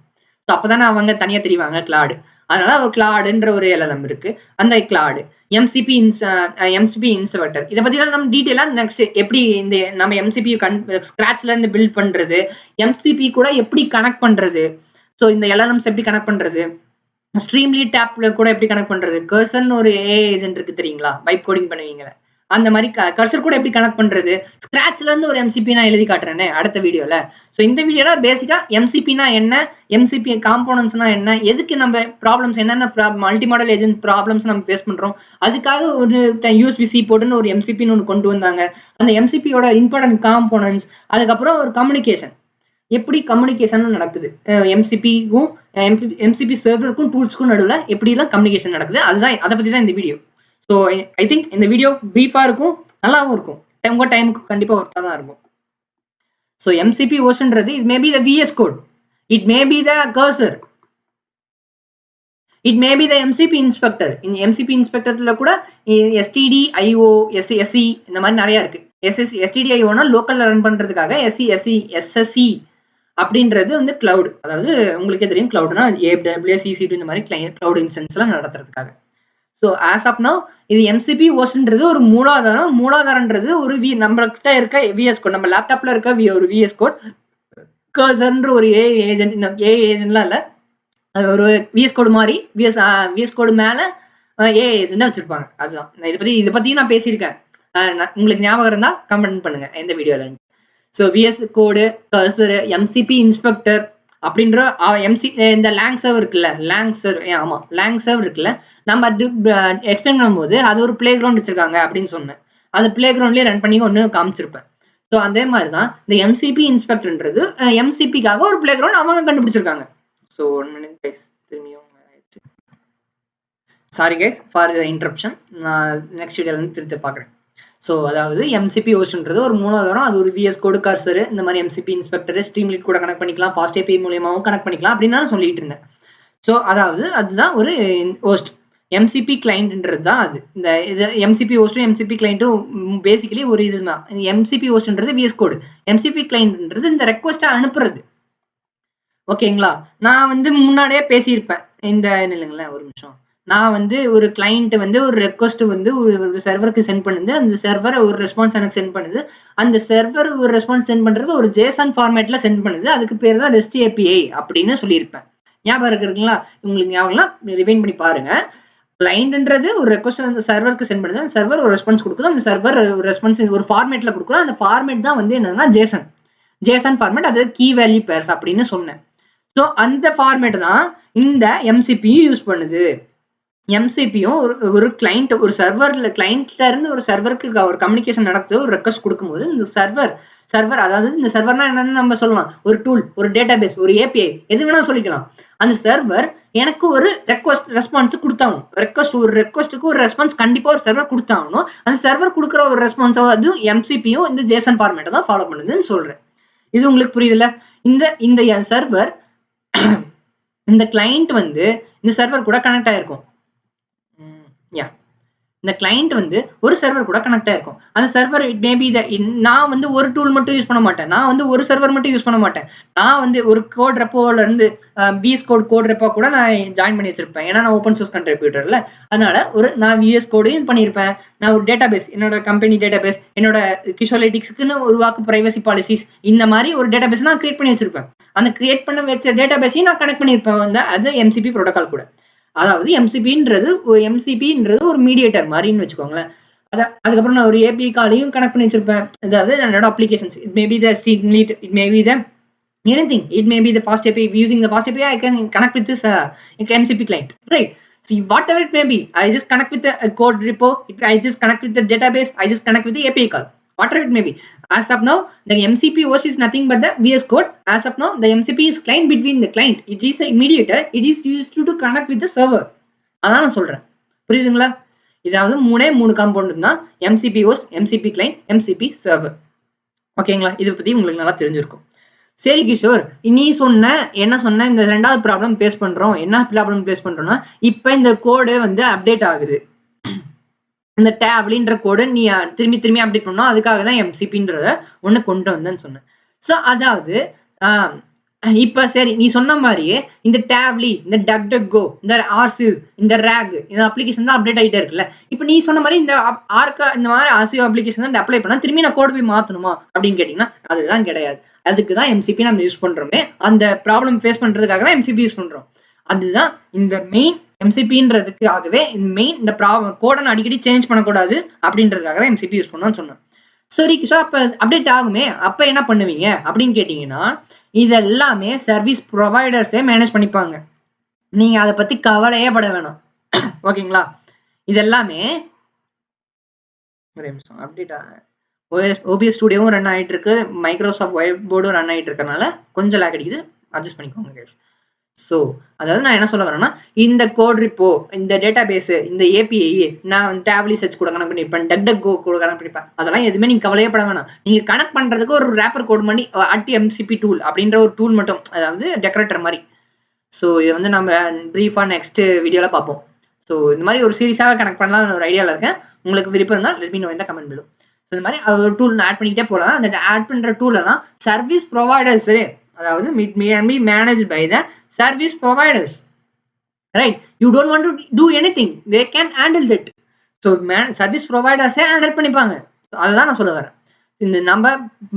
ஸோ அப்பதானே அவங்க தனியா தெரிவாங்க கிளாட். அதனால ஒரு கிளாடுன்ற ஒரு எல்எல்எம் இருக்கு. அந்த கிளாட் எம்சிபி இன்சர்வர். இதை பத்தி தான் நம்ம டீட்டெயிலா நெக்ஸ்ட் எப்படி இந்த நம்ம எம்சிபி ஸ்கிராச்ல இருந்து பில்ட் பண்றது, எம்சிபி கூட எப்படி கனெக்ட் பண்றது, ஸோ இந்த எல்எல்எம்ஸ் எப்படி கனெக்ட் பண்றது, ஸ்ட்ரீம்லி டேப்ல கூட எப்படி கனெக்ட் பண்றது, கர்சர்னு ஒரு ஏஐ ஏஜென்ட் இருக்கு தெரியுங்களா? வைப் கோடிங் பண்ணுவீங்களா? அந்த மாதிரி கர்சர் கூட எப்படி கனெக்ட் பண்றது, ஸ்கிராச்ல இருந்து ஒரு எம்சிபி நான் எழுதி காட்டுறேனே அடுத்த வீடியோல. ஸோ இந்த வீடியோல பேசிக்கா எம்சிபினா என்ன, எம்சிபி காம்போனன்ட்ஸ்னா என்ன, எதுக்கு நம்ம ப்ராப்ளம்ஸ் என்னென்ன மல்டி மாடல் ஏஜென்ட் ப்ராப்ளம்ஸ் நம்ம ஃபேஸ் பண்றோம், அதுக்காக ஒரு யூஎஸ்பி-சி போர்ட்னு ஒரு எம்சிபின்னு ஒன்று கொண்டு வந்தாங்க. அந்த எம்சிபியோட இம்பார்ட்டன்ட் காம்போனன்ட்ஸ், அதுக்கப்புறம் ஒரு கம்யூனிகேஷன், எப்படி கம்யூனிகேஷன் நடக்குது, எம்சிபிக்கும் எம்சிபி சர்வருக்கும் டூல்ஸ்க்கும் நடுவில் எப்படிலாம் கம்யூனிகேஷன் நடக்குது, அதுதான் அதை பத்தி தான் இந்த வீடியோ. ஸோ ஐ திங்க் இந்த வீடியோ பிரீஃபா இருக்கும், நல்லாவும் இருக்கும், உங்க டைமுக்கு கண்டிப்பா ஒர்த்தா தான் இருக்கும். ஸோ எம்சிபி ஹோஸ்ட்ன்றது it may be the VS code, it may be the cursor, it may be the MCP inspector. இந்த MCP inspectorல கூட STD IO SSE இந்த மாதிரி நிறைய இருக்கு. STD IOனா லோக்கல்ல ரன் பண்றதுக்காக, SSE அப்படின்றது வந்து கிளவுட். அதாவது உங்களுக்கே தெரியும் கிளவுட்னா AWS EC2 இந்த மாதிரி கிளவுட் இன்ஸ்டன்ஸ்லாம் நடத்துறதுக்காக. ஸோ ஆஸ் ஆஃப் நவ் இது எம்சிபி ஹோஸ்ட்ன்றது ஒரு மூலாதாரம்ன்றது ஒரு நம்மகிட்ட இருக்க விஎஸ் கோட், நம்ம லேப்டாப்ல இருக்க ஒரு விஎஸ் கோட். கர்சர்ன்ற ஒரு ஏஐ ஏஜென்ட், இந்த ஏஐ ஏஜென்ட்லாம் இல்லை, அது ஒரு விஎஸ் கோடு மாதிரி விஎஸ் கோடு மேல ஏஐ ஏஜென்ட் வச்சிருப்பாங்க. அதுதான் இதை பத்தியும் நான் பேசியிருக்கேன். உங்களுக்கு ஞாபகம் இருந்தா கமெண்ட் பண்ணுங்க எந்த வீடியோல. ஸோ விஎஸ் கோடு, கர்சர், எம்சிபி இன்ஸ்பெக்டர் அப்படின்ற இந்த லேங் சர்வர் இருக்குல்ல, லேங் சர்வர் இருக்குல்ல, நம்ம எக்ஸ்பிளைன் பண்ணும்போது அது ஒரு பிளே கிரவுண்ட் வச்சிருக்காங்க அப்படின்னு சொன்னேன். அது பிளே கிரவுண்ட்லேயே ரன் பண்ணி ஒன்று காமிச்சிருப்பேன். ஸோ அதே மாதிரி தான் இந்த எம்சிபி இன்ஸ்பெக்டர்ன்றது எம்சிபிக்காக ஒரு பிளே கிரவுண்ட் அவங்க கண்டுபிடிச்சிருக்காங்க. ஸோ 1 minute கைஸ், திரும்பியும் சாரி கைஸ் ஃபார் இன்டரப்ஷன். நான் நெக்ஸ்ட் வீடியோல இருந்து திருத்த பார்க்குறேன். ஸோ அதாவது எம்சிபி ஹோஸ்ட்ன்றது ஒரு மூலாதாரம். அது ஒரு விஎஸ் கோடு, கர்சர், இந்த மாதிரி எம்சிபி இன்ஸ்பெக்டர், ஸ்ட்ரீம்லிட் கூட கனெக்ட் பண்ணிக்கலாம், ஃபாஸ்ட் ஏபிஐ மூலியமாகவும் கனெக்ட் பண்ணிக்கலாம் அப்படின்னு நான் சொல்லிட்டு இருந்தேன். ஸோ அதாவது அதுதான் ஒரு ஹோஸ்ட். எம்சிபி கிளைண்ட்ன்றது தான் அது. இந்த இது எம்சிபி ஹோஸ்ட்டும் எம்சிபி கிளைண்ட்டும் பேசிக்கலி ஒரு இதுதான். எம்சிபி ஹோஸ்ட்ன்றது விஎஸ் கோடு, எம்சிபி கிளைண்ட்ன்றது இந்த ரெக்வஸ்ட்டை அனுப்புறது. ஓகேங்களா? நான் வந்து முன்னாடியே பேசியிருப்பேன். இல்லைங்களேன் ஒரு நிமிஷம். நான் வந்து ஒரு கிளைண்ட் வந்து ஒரு ரெக்வஸ்ட் வந்து ஒரு சர்வருக்கு சென்ட் பண்ணுது. அந்த சர்வர் ஒரு ரெஸ்பான்ஸ் எனக்கு சென்ட் பண்ணுது. அந்த சர்வர் ஒரு ரெஸ்பான்ஸ் சென்ட் பண்றது ஒரு JSON ஃபார்மேட்ல சென்ட் பண்ணுது. அதுக்கு பேர் தான் REST API அப்படின்னு சொல்லியிருப்பேன். ஞாபகம் இருக்குங்களா? உங்களுக்கு ஞாபகம்லாம் ரிவைண்ட் பண்ணி பாருங்க. கிளைண்ட்ன்றது ஒரு ரெக்வஸ்ட் அந்த சர்வருக்கு சென்ட் பண்ணுது. அந்த சர்வர் ஒரு ரெஸ்பான்ஸ் கொடுக்குது. அந்த சர்வர் ஒரு ரெஸ்பான்ஸ் ஒரு ஃபார்மேட்ல கொடுக்குது. அந்த ஃபார்மேட் தான் வந்து என்னன்னா JSON ஃபார்மேட், அது கீ வேல்யூ பேர்ஸ் அப்படின்னு சொன்னேன். ஸோ அந்த ஃபார்மேட் தான் இந்த எம்சிபியும் யூஸ் பண்ணுது. எம்சிபியும் ஒரு கிளைண்ட், ஒரு சர்வர்ல கிளைண்ட்ல இருந்து ஒரு சர்வருக்கு ஒரு கம்யூனிகேஷன் நடக்குது, ஒரு ரெக்வஸ்ட் கொடுக்கும்போது இந்த சர்வர் அதாவது இந்த சர்வர்னா என்னன்னு நம்ம சொல்லலாம், ஒரு டூல், ஒரு டேட்டாபேஸ், ஒரு ஏபிஐ, எது வேணா சொல்லிக்கலாம். அந்த சர்வர் எனக்கு ஒரு ரெஸ்பான்ஸ் கொடுத்தாகணும். ஒரு ரெக்வஸ்ட்டுக்கு ஒரு ரெஸ்பான்ஸ் கண்டிப்பா ஒரு சர்வர் கொடுத்தாகணும். அந்த சர்வர் கொடுக்குற ஒரு ரெஸ்பான்ஸ் அதுவும் எம்சிபியும் இந்த JSON ஃபார்மேட்டை தான் ஃபாலோ பண்ணுதுன்னு சொல்றேன். இது உங்களுக்கு புரியுதுல்ல? இந்த சர்வர் இந்த கிளைண்ட் வந்து இந்த சர்வர் கூட கனெக்ட் ஆயிருக்கும். இந்த கிளைண்ட் வந்து ஒரு சர்வர் கூட கனெக்ட் ஆயிருக்கும். அந்த சர்வர் இட் மேபி நான் வந்து ஒரு டூல் மட்டும் யூஸ் பண்ண மாட்டேன். நான் வந்து ஒரு சர்வர் மட்டும் யூஸ் பண்ண மாட்டேன். நான் வந்து ஒரு கோட் ரெப்போல இருந்து VS கோட் ரெப்போ கூட நான் ஜாயின் பண்ணி வச்சிருப்பேன். ஏன்னா நான் ஓப்பன் சோர்ஸ் கண்ட்ரிபியூட்டர்ல. அதனால நான் VS கோடையும் பண்ணியிருப்பேன். நான் ஒரு டேட்டாபேஸ், என்னோட கம்பெனி டேட்டாபேஸ், என்னோட கிஷோலிட்டிக்ஸ்க்குன்னு உருவாக்கும் பிரைவசி பாலிசிஸ், இந்த மாதிரி ஒரு டேட்டாபேஸ் நான் கிரியேட் பண்ணி வச்சிருப்பேன். அந்த கிரியேட் பண்ண வச்ச டேட்டாபேஸையும் நான் கனெக்ட் பண்ணியிருப்பேன் வந்து அது MCP ப்ரோட்டோகால் கூட. அதாவது MCPன்றது ஒரு மீடியேட்டர் மாதிரின்னு வச்சுக்கோங்களேன். அதுக்கப்புறம் நான் ஒரு API காலையும் கனெக்ட் பண்ணி வச்சிருப்பேன். அதாவது என்னோட applications, it may be the Streamlit, it may be the anything, it may be the fast API. Using the fast API I can connect with this MCP client, right? So whatever it may be, I just connect with the code repo, I just connect with the database, I just connect with the API call, whatever it may be. As of now the MCP host is nothing but the VS code. As of now the MCP is client between the client, it is a mediator, it is used to connect with the server. அதான் நான் சொல்றேன். புரியுதுங்களா? இதாவது மூணு compound தான், MCP host, MCP client, MCP server. ஓகேங்களா? இதை பத்தி உங்களுக்கு நல்லா தெரிஞ்சிருக்கும். சரி கிஷோர், நீ என்ன சொன்ன இந்த ரெண்டாவது ப்ராப்ளம் ஃபேஸ் பண்றோம். என்ன ப்ராப்ளம் ஃபேஸ் பண்றோம்னா, இப்ப இந்த கோடு வந்து அப்டேட் ஆகுது. இந்த டேப்லின்ற கோடு நீ திரும்பி அப்டேட் பண்ணோம். அதுக்காக தான் MCPன்றத ஒண்ணு கொண்டு வந்தேன்னு சொன்னேன். ஸோ அதாவது இப்ப சரி, நீ சொன்ன மாதிரியே இந்த டேப்லி, இந்த DuckDuckGo, இந்த ஆர்சிவ், இந்த ரேக், இந்த அப்ளிகேஷன் தான் அப்டேட் ஆகிட்டே இருக்குல்ல. இப்ப நீ சொன்ன மாதிரி இந்த இந்த மாதிரி ஆர்சிவ் அப்ளிகேஷன் தான் அப்ளை பண்ணா திரும்பி நான் கோடு போய் மாத்தணுமா அப்படின்னு கேட்டீங்கன்னா அதுதான் கிடையாது. அதுக்கு தான் MCP நம்ம யூஸ் பண்றோமே. அந்த ப்ராப்ளம் ஃபேஸ் பண்றதுக்காக தான் MCP யூஸ் பண்றோம். அதுதான் இந்த மெயின் MCPன்றதுக்காகவே இந்த கோடை அடிக்கடி சேஞ்ச் பண்ணக்கூடாது அப்படின்றதுக்காக தான் MCP யூஸ் பண்ணோம்னு சொன்னேன். சரி கிஷோர், அப்ப அப்டேட் ஆகுமே, அப்ப என்ன பண்ணுவீங்க அப்படின்னு கேட்டீங்கன்னா, இதெல்லாமே சர்வீஸ் ப்ரொவைடர்ஸே மேனேஜ் பண்ணிப்பாங்க. நீங்க அதை பத்தி கவலையே பட வேணாம். ஓகேங்களா? இதெல்லாமே ஒரு நிமிஷம் அப்டேட் OBS ஸ்டுடியோவும் ரன் ஆயிட்டு இருக்கு, மைக்ரோசாஃப்ட் ஒயிட் போர்டும் ரன் ஆயிட்டு இருக்கனால கொஞ்சம் லேக் அடிக்குது, அட்ஜஸ்ட் பண்ணிக்கோங்க guys. ஸோ அதாவது நான் என்ன சொல்ல வரேன்னா, இந்த கோட் ரிப்போ, இந்த டேட்டாபேஸ், இந்த API நான் டேப்லி சர்ச் கூட கனெக்ட் பண்ணிருப்பேன், DuckDuckGo கூட கனெக்ட் பண்ணிருப்பேன். அதெல்லாம் எதுவுமே நீங்க கவலையே பட வேணாம். நீங்க கனெக்ட் பண்றதுக்கு ஒரு ரேப்பர் கோட் பண்ணி @MCP டூல் அப்படின்ற ஒரு டூல் மட்டும், அதாவது டெக்கரேட்டர் மாதிரி. ஸோ இதை வந்து நம்ம ப்ரீஃபா நெக்ஸ்ட் வீடியோல பார்ப்போம். ஸோ இந்த மாதிரி ஒரு சீரியஸாக கனெக்ட் பண்ணலாம் ஒரு ஐடியாவில் இருக்கேன். உங்களுக்கு விருப்பம் இருந்தால் லெட் மீ நோ இந்த கமெண்ட் பிலோ. ஸோ இந்த மாதிரி ஒரு டூல் ஆட் பண்ணிக்கிட்டே போகலாம். அந்த ஆட் பண்ற டூல் தான் சர்வீஸ் ப்ரொவைடர்ஸ், அதாவது manage by the service providers, right? You don't want to do anything, they can handle that. So service providers handle பண்ணிப்பாங்க. அதுதான் நான் சொல்ல வரேன். இந்த நம்ம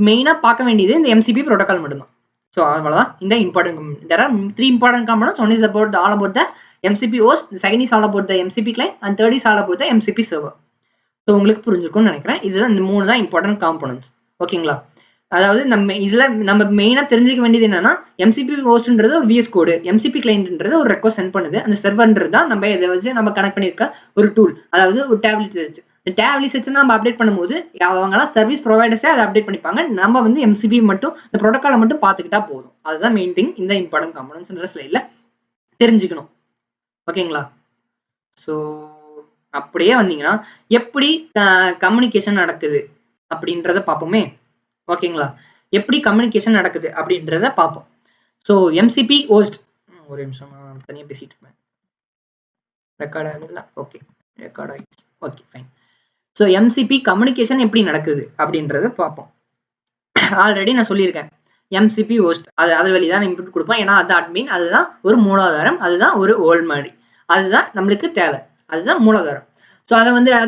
மெயினா பார்க்க வேண்டியது இந்த MCP ப்ரோட்டோகால் மட்டும்தான். ஸோ அவ்வளோதான். இந்த important, there are 3 important components. One is all about the MCP host, the second is all about the MCP client, and third is all about the MCP server. So உங்களுக்கு புரிஞ்சிருக்கும்னு நினைக்கிறேன். இதுதான் இந்த 3 தான் important components. ஓகேங்களா? அதாவது நம்ம மெயினா தெரிஞ்சுக்க வேண்டியது என்னன்னா, MCP ஹோஸ்ட்ன்றது ஒரு VS கோடு, MCP கிளைண்ட்ன்றது ஒரு ரெக்வஸ்ட் சென்ட் பண்ணுது, அந்த சர்வர்ன்றது தான் நம்ம இதை வச்சு நம்ம கனெக்ட் பண்ணிருக்க ஒரு டூல், அதாவது ஒரு டேப்லெட் வச்சு. இந்த டேப்லெட் வச்சு நம்ம அப்டேட் பண்ணும்போது அவங்கலாம் சர்வீஸ் ப்ரொவைடர்ஸே அதை அப்டேட் பண்ணிப்பாங்க. நம்ம வந்து MCP மட்டும் இந்த ப்ரோட்டோகாலை மட்டும் பார்த்துக்கிட்டா போதும். அதுதான் மெயின் திங். இந்த இம்பார்ட்டன்ட் காம்போனன்ட்ஸ்ன்ற ஸ்லைட்ல தெரிஞ்சுக்கணும். ஓகேங்களா? ஸோ அப்படியே வந்தீங்கன்னா எப்படி கம்யூனிகேஷன் நடக்குது அப்படின்றத பார்ப்போமே. ஓகேங்களா? எப்படி கம்யூனிகேஷன் நடக்குது அப்படின்றத பார்ப்போம். ஸோ MCP ஹோஸ்ட், ஒரு நிமிஷம் நான் தனியாக பேசிட்டு இருப்பேன். ரெக்கார்ட் ஆகுதுல்ல? ஓகே, ரெக்கார்ட் ஆகிடுச்சு. Okay, fine. So MCP communication எப்படி நடக்குது அப்படின்றத பார்ப்போம். ஆல்ரெடி நான் சொல்லியிருக்கேன், MCP ஹோஸ்ட் அது வழி தான் இன்புட் கொடுப்போம். ஏன்னா அது அட்மின், அதுதான் ஒரு மூலாதாரம், அதுதான் ஒரு ஓல்ட் மாதிரி, அதுதான் நம்மளுக்கு தேவை, அதுதான் மூலாதாரம். So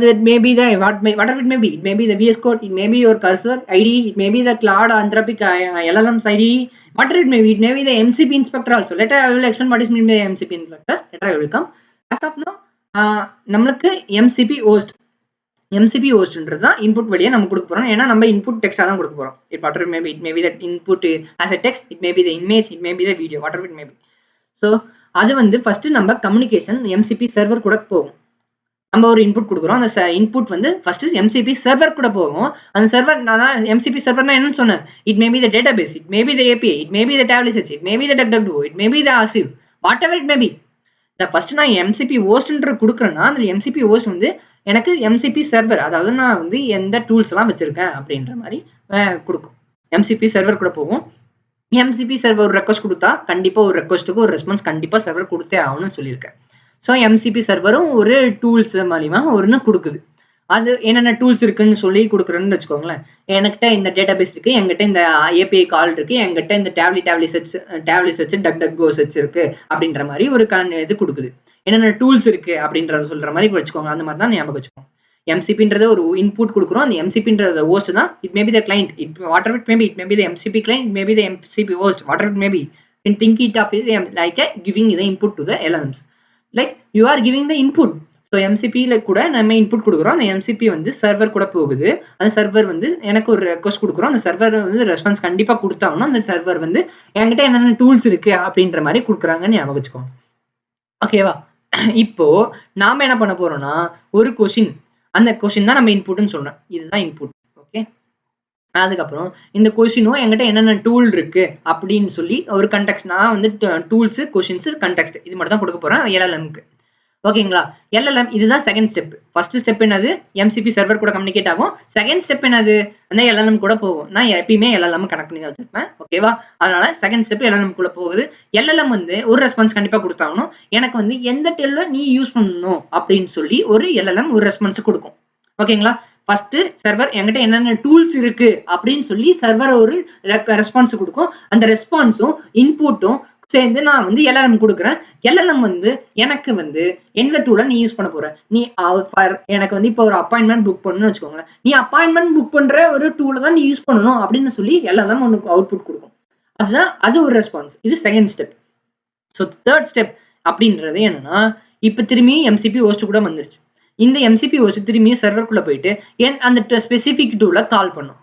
it may be the whatever it may be. It may be the VS Code, it may be your cursor ID, it may be the Cloud Anthropic LLMs ID, whatever it may be. It may be the MCP inspector also. Later I will explain what is meant by MCP inspector. Later I will come. As of now, நம்மளுக்கு MCP ஹோஸ்ட்ன்றது தான் input வழியா நம்ம கொடுக்க போறோம். ஏன்னா நம்ம input டெக்ஸ்டா தான் கொடுக்க போறோம். Whatever it may be, it may be that input as a text, it may be the image, it may be the video, whatever it may be. So அது ஃபர்ஸ்ட் நம்ம கம்யூனிகேஷன் MCP சர்வர் கூட போகும். நம்ம ஒரு input கொடுக்குறோம், அந்த input first MCP server கூட போகும். அந்த சர்வர், நான் MCP சர்வர்னா என்னன்னு சொன்னேன், it may be the database, it may be the API, it may be the tablet search, it may be the DuckDuckGo, it may be the arXiv, whatever it may be. First நான் MCP ஹோஸ்ட்ன்ற கொடுக்குறேன்னா அந்த MCP host எனக்கு MCP server, அதாவது நான் எந்த tools எல்லாம் வச்சிருக்கேன் அப்படின்ற மாதிரி கொடுக்கும். MCP சர்வர் கூட போகும். MCP சர்வர் ஒரு ரெக்வஸ்ட் கொடுத்தா கண்டிப்பா ஒரு ரெக்வஸ்ட்டுக்கு ஒரு ரெஸ்பான்ஸ் கண்டிப்பா சர்வர் கொடுத்தே ஆகணும்னு சொல்லியிருக்கேன். ஸோ எம்சிபி சர்வரும் ஒரு டூல்ஸ் மூலியமா ஒன்று கொடுக்குது. அது என்னென்ன டூல்ஸ் இருக்குன்னு சொல்லி கொடுக்குறேன்னு வச்சுக்கோங்களேன். என்கிட்ட இந்த டேட்டாபேஸ் இருக்கு, என்கிட்ட இந்த ஏபிஐ கால் இருக்கு, என்கிட்ட இந்த டேப்லி சர்ச் டக் சர்ச் இருக்கு அப்படின்ற மாதிரி ஒரு இது கொடுக்குது. என்னென்ன டூல்ஸ் இருக்கு அப்படின்றத சொல்ற மாதிரி வச்சுக்கோங்க. அந்த மாதிரி தான் ஞாபகம் வச்சுக்கோங்க. எம்சிபின்றது ஒரு இன்புட் கொடுக்குறோம். அந்த எம்சிபின்றது ஹோஸ்ட் தான். It may be the client, whatever it may be, it may be the MCP client, it may be the MCP host, whatever it may be. You can think it of like giving the input to the LLMs. Like you are giving the input. So எம்சிபியில் கூட நம்ம input கொடுக்குறோம். அந்த MCB வந்து server கூட போகுது. அந்த server வந்து எனக்கு ஒரு ரெக்வஸ்ட் கொடுக்குறோம். அந்த சர்வர் வந்து ரெஸ்பான்ஸ் கண்டிப்பாக கொடுத்தாங்கன்னா அந்த சர்வர் வந்து என்கிட்ட என்னென்ன டூல்ஸ் இருக்கு அப்படின்ற மாதிரி கொடுக்குறாங்கன்னு ஞாபகம் வச்சுக்கோங்க. ஓகேவா? இப்போ நாம என்ன பண்ண போறோம்னா ஒரு கொஷின், அந்த கொஷின் தான் நம்ம இன்புட்னு சொல்றோம். இதுதான் இன்புட். ஓகே, அதுக்கப்புறம் இந்த கொஷினும் என்கிட்ட என்னென்ன டூல் இருக்கு அப்படின்னு சொல்லி ஒரு கண்டெக்ஸ்ட், நான் வந்து டூல்ஸ், கொஷின்ஸ், கண்டெக்ஸ்ட் இது மட்டும் தான் கொடுக்க போறேன் எல்எல்எம்க்கு. ஓகேங்களா? எல்எல்எம் இதுதான் செகண்ட் ஸ்டெப். ஃபர்ஸ்ட் ஸ்டெப் என்னது? எம்சிபி சர்வர் கூட கம்யூனிகேட் ஆகும். செகண்ட் ஸ்டெப் என்னது? அந்த எல்எல்எம் கூட போகும். நான் எப்பயுமே எல்எல்எம் கனெக்ட் பண்ணி தான் வச்சிருப்பேன். ஓகேவா? அதனால செகண்ட் ஸ்டெப் எல்எல்எம் கூட போகுது. எல்எல்எம் வந்து ஒரு ரெஸ்பான்ஸ் கண்டிப்பா கொடுத்தாகணும். எனக்கு வந்து எந்த டெல்ல நீ யூஸ் பண்ணணும் அப்படின்னு சொல்லி ஒரு எல்எல்எம் ஒரு ரெஸ்பான்ஸ் கொடுக்கும். ஓகேங்களா? ஃபர்ஸ்ட் சர்வர் என்கிட்ட என்னென்ன டூல்ஸ் இருக்கு அப்படின்னு சொல்லி சர்வர் ஒரு ரெஸ்பான்ஸ் கொடுக்கும். அந்த ரெஸ்பான்ஸும் இன்புட்டும் சேர்ந்து நான் வந்து எல்எல்எம் கொடுக்குறேன். எல்எல்எம் வந்து எனக்கு வந்து எந்த டூலை நீ யூஸ் பண்ண போற, நீ எனக்கு வந்து இப்போ ஒரு அப்பாயின்மெண்ட் புக் பண்ணணும்னு வச்சுக்கோங்களேன், நீ அப்பாயின்மெண்ட் புக் பண்ற ஒரு டூலை தான் நீ யூஸ் பண்ணணும் அப்படின்னு சொல்லி எல்எல்எம் உனக்கு அவுட்புட் கொடுக்கும். அதுதான் அது ஒரு ரெஸ்பான்ஸ். இது second step. So third step அப்படின்றது என்னன்னா, இப்போ திரும்பி எம்சிபி ஹோஸ்ட் கூட வந்துருச்சு. இந்த எம்சிபி ஹோஸ்ட் திரும்பியும் சர்வர்க்குள்ள போயிட்டு அந்த ஸ்பெசிஃபிக் டூலை கால் பண்ணும்.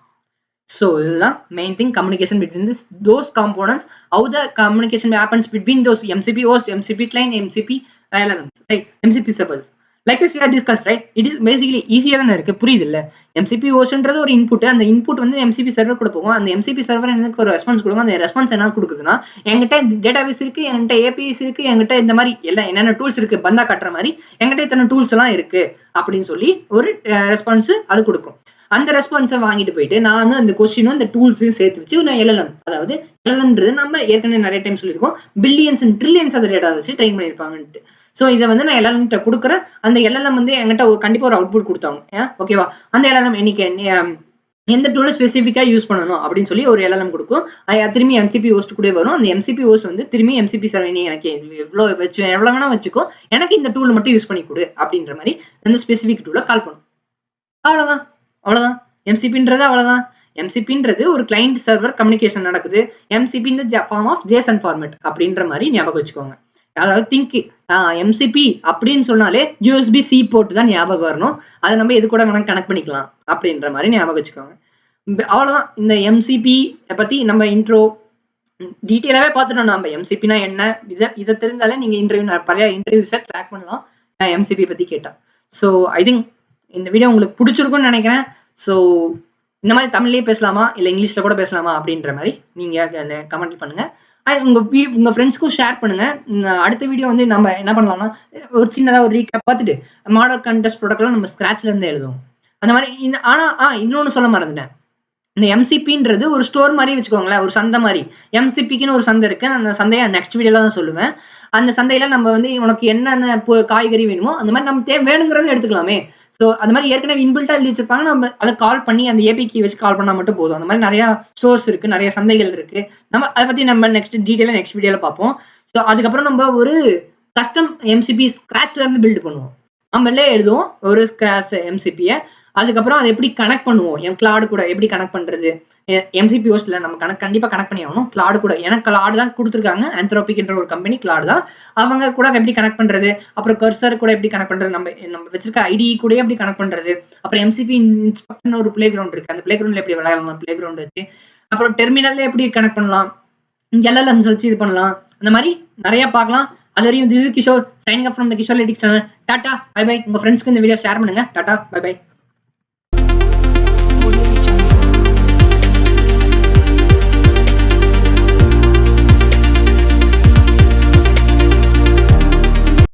So இதுதான் main thing, communication between those components, how the communication happens between those MCP host, MCP client, MCP LLMs, right? MCP servers. Like we have discussed, right? It is basically easier than இருக்கு. புரியுது இல்ல? MCP hostன்றது ஒரு input. அந்த input வந்து MCP server கூட போகும். அந்த MCP server எனக்கு ஒரு ரெஸ்பான்ஸ் கொடுக்கும். அந்த ரெஸ்பான்ஸ் என்ன கொடுக்குதுன்னா, என்கிட்ட டேட்டாபேஸ் இருக்கு, என்கிட்ட ஏபிஎஸ் இருக்கு, என்கிட்ட இந்த மாதிரி எல்லாம் என்னென்ன டூல்ஸ் இருக்கு, பந்தா காட்டுற மாதிரி என்கிட்ட இத்தனை டூல்ஸ் எல்லாம் இருக்கு அப்படின்னு சொல்லி ஒரு ரெஸ்பான்ஸ் அது கொடுக்கும். அந்த ரெஸ்பான்ஸை வாங்கிட்டு போயிட்டு நான் வந்து அந்த கொஸ்டினும் அந்த டூல்ஸையும் சேர்த்து வச்சு நான் எல்எல்எம், அதாவது எல்எல்எம்ன்றது நம்ம ஏற்கனவே நிறைய டைம் சொல்லியிருக்கோம், பில்லியன்ஸ் அண்ட் ட்ரில்லியன்ஸ் அந்த டேட்டா வச்சு ட்ரெயின் பண்ணியிருப்பாங்கன்ட்டு. ஸோ இதை வந்து நான் எல்எல்எம் கிட்ட கொடுக்குறேன். அந்த எல்எல்எம் வந்து என்கிட்ட ஒரு கண்டிப்பாக ஒரு அவுட்புட் கொடுத்தாங்க. ஓகேவா? அந்த எல்எல்எம் இன்னைக்கு எந்த டூலை ஸ்பெசிஃபிக்காக யூஸ் பண்ணணும் அப்படின்னு சொல்லி ஒரு எல்எல்எம் கொடுக்கும். திரும்பி எம்சிபி ஹோஸ்ட் கூட வரும். அந்த எம்சிபி ஹோஸ்ட் வந்து திரும்பி எம்சிபி சர்வர் எனக்கு எவ்வளோ வேணா வச்சுக்கோ, எனக்கு இந்த டூல் மட்டும் யூஸ் பண்ணி கொடு அப்படின்ற மாதிரி அந்த ஸ்பெசிஃபிக் டூலை கால் பண்ணும். அவ்வளோதான். எம்சிபின்றது அவ்வளவுதான். எம்சிபின்றது ஒரு கிளைண்ட் சர்வர் கம்யூனிகேஷன் நடக்குது. எம்சிபி இந்த ஃபார்ம் ஆஃப் ஜேசன் ஃபார்மேட் அப்படின்ற மாதிரி ஞாபகம் வச்சுக்கோங்க. அதாவது திங்க் எம்சிபி அப்படின்னு சொன்னாலே யூஎஸ்பி சி போர்ட் தான் ஞாபகம் வரணும். அதை நம்ம எது கூட வேணா கனெக்ட் பண்ணிக்கலாம் அப்படின்ற மாதிரி ஞாபகம் வச்சுக்கோங்க. அவ்வளவுதான். இந்த எம்சிபி பத்தி நம்ம இன்ட்ரோ டீட்டெயிலாவே பார்த்துட்டோம். நம்ம எம்சிபினா என்ன இதை தெரிஞ்சாலே நீங்க பழைய இன்டர்வியூஸை ட்ராக் பண்ணலாம் எம்சிபி பத்தி கேட்டா. ஸோ ஐ திங்க் இந்த வீடியோ உங்களுக்கு பிடிச்சிருக்கும்னு நினைக்கிறேன். ஸோ இந்த மாதிரி தமிழ்லேயே பேசலாமா இல்லை இங்கிலீஷில் கூட பேசலாமா அப்படின்ற மாதிரி நீங்கள் கமெண்ட் பண்ணுங்க. உங்கள் ஃப்ரெண்ட்ஸ்க்கும் ஷேர் பண்ணுங்க. அடுத்த வீடியோ வந்து நம்ம என்ன பண்ணலாம்னா ஒரு சின்னதாக ஒரு ரீகேப் பார்த்துட்டு மாடல் கண்டெஸ்ட் ப்ராடக்ட்லாம் நம்ம ஸ்க்ராட்ச்ல இருந்து எழுதுவோம். அந்த மாதிரி இன்னொன்று சொல்ல மறந்துட்டேன். இந்த எம்சிபின்றது ஒரு ஸ்டோர் மாதிரி வச்சுக்கோங்களேன், ஒரு சந்தை மாதிரி. எம்சிபிக்குன்னு ஒரு சந்தை இருக்கு. அந்த சந்தையை நெக்ஸ்ட் வீடியோல தான் சொல்லுவேன். அந்த சந்தையில நம்ம வந்து உனக்கு என்னென்ன காய்கறி வேணுமோ அந்த மாதிரி நம்ம வேணுங்கிறத எடுத்துக்கலாமே. ஸோ அந்த மாதிரி ஏற்கனவே இன்பில்ட்டா எழுதி வச்சிருப்பாங்க. நம்ம அதை கால் பண்ணி அந்த ஏபிக்கு வச்சு கால் பண்ணா மட்டும் போதும். அந்த மாதிரி நிறைய ஸ்டோர்ஸ் இருக்கு, நிறைய சந்தைகள் இருக்கு. நம்ம அதை பத்தி நம்ம நெக்ஸ்ட் வீடியோல பார்ப்போம். ஸோ அதுக்கப்புறம் நம்ம ஒரு கஸ்டம் எம்சிபி ஸ்கிராட்ச்ல இருந்து பில்ட் பண்ணுவோம். நம்மளே எழுதுவோம் ஒரு ஸ்கிராட்ச் எம்சிபியை. அதுக்கப்புறம் அதை எப்படி கனெக்ட் பண்ணுவோம், என் கிளாடு கூட எப்படி கனெக்ட் பண்றது, எம்சிபி ஹோஸ்ட்ல நம்ம கண்டிப்பா கனெக்ட் பண்ணி ஆகணும். கிளாடு கூட எனக்கு கிளாடு தான் கொடுத்துருக்காங்க, ஆந்த்ரோபிக்ன்ற ஒரு கம்பெனி கிளாடு தான். அவங்க கூட எப்படி கனெக்ட் பண்றது, அப்புறம் கர்சர் கூட எப்படி கனெக்ட் பண்றது, நம்ம வச்சிருக்க ஐடி கூட எப்படி கனெக்ட் பண்றது, அப்புறம் எம்சிபி இன்ஸ்பெக்டர்னு ஒரு பிளே கிரவுண்ட் இருக்கு, அந்த பிளே கிரவுண்ட்ல எப்படி விளையாடலாம், பிளே கிரவுண்ட் வச்சு, அப்புறம் டெர்மினல்ல எப்படி கனெக்ட் பண்ணலாம், எல்எல்எம்ஸ் வச்சு இது பண்ணலாம். அந்த மாதிரி நிறைய பார்க்கலாம். அது வரையும் this is Kishore signing up from the Kishore litics channel. Tata bye bye. உங்க ஃப்ரெண்ட்ஸ்க்கு இந்த வீடியோ ஷேர் பண்ணுங்க. Tata bye by.